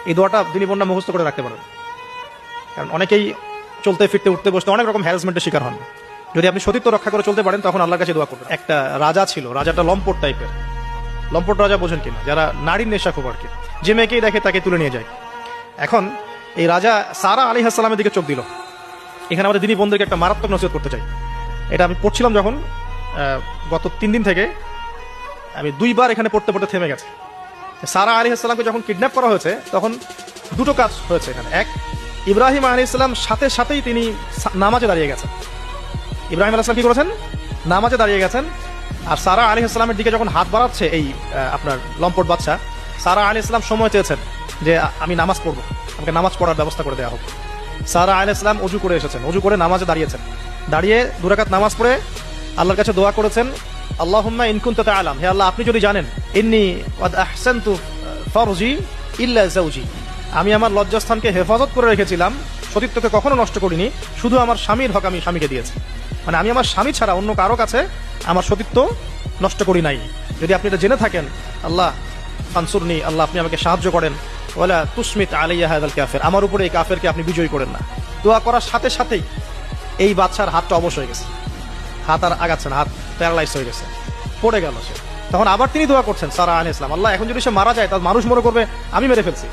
এই দোয়াটা তিনি বন্যা মুখস্থ করে রাখতে পারেন, কারণ অনেকেই চলতে ফিরতে উঠতে বসতে অনেক রকম হ্যারাসমেন্টের শিকার হন। যদি আপনি সতীত্ব রক্ষা করে চলতে পারেন তখন আল্লাহর কাছে দোয়া করবেন। একটা রাজা ছিল, রাজাটা লম্পট টাইপের। লম্পট রাজা বোঝেন কিনা? যারা নারীর নেশা খুব আর কি, যে মেয়েকেই দেখে তাকে তুলে নিয়ে যায়। এখন এই রাজা সারা আলাইহিস সালামের দিকে চোখ দিল। এখানে আমাদের দিনী বন্ধুকে একটা মারাত্মক নসিহত করতে চাই। এটা আমি পড়ছিলাম যখন গত 3 দিন থেকে, আমি 2 বার এখানে পড়তে পড়তে থেমে গেছে। সারা আলাইহিস সালামকে যখন কিডন্যাপ করা হয়েছে তখন দুটো কাজ হয়েছে এখানে। এক, ইব্রাহিম আলাইহিস সালাম সাথে সাথেই তিনি নামাজে দাঁড়িয়ে গেছেন। ইব্রাহিম আলাইহিস সালাম কি করেছেন? নামাজে দাঁড়িয়ে গেছেন। আর সারা আলাইহিস সালামের দিকে যখন হাত বাড়াচ্ছে এই আপনার লম্পট বাদশা, সারা আলাইহিস সালাম সময় চেয়েছেন যে আমি নামাজ পড়বো, আমাকে নামাজ পড়ার ব্যবস্থা করে দেওয়া হোক। সারা আলাইহিস সালাম অজু করে এসেছেন, অজু করে নামাজে দাঁড়িয়েছেন। দাঁড়িয়ে 2 রাকাত নামাজ পড়ে আল্লাহর কাছে দোয়া করেছেন, আল্লাহুম্মা ইন কুনতা তা'লাম, হে আল্লাহ আপনি যদি জানেন, ইন্নী ওয়াদ আহসানতু ফারজি ইল্লা যাওজি, আমি আমার লজ্জাস্থানকে হেফাজত করে রেখেছিলাম, সতীত্বকে কখনো নষ্ট করিনি, শুধু আমার স্বামীর হক আমি স্বামীকে দিয়েছি। মানে আমি আমার স্বামী ছাড়া অন্য কারো কাছে আমার সতীত্ব নষ্ট করি নাই। যদি আপনি এটা জেনে থাকেন, আল্লাহ ফানসুরনি, আল্লাহ আপনি আমাকে সাহায্য করেন, ওয়ালা তুসমিত আলাইয়া হাযাল কাফির, আমার উপরে এই কাফেরকে আপনি বিজয়ী করেন না। দোয়া করার সাথে সাথেই এই বাদশার হাতটা অবশ হয়ে গেছে, হাত আর আগাচ্ছে না, হাত প্যারালাইজ হয়ে গেছে, পড়ে গেল সে। তখন আবার তিনি দোয়া করছেন সারা আলাইহিস সালাম, আল্লাহ এখন যদি সে মারা যায় তার মানুষ মনে করবে আমি মেরে ফেলছি।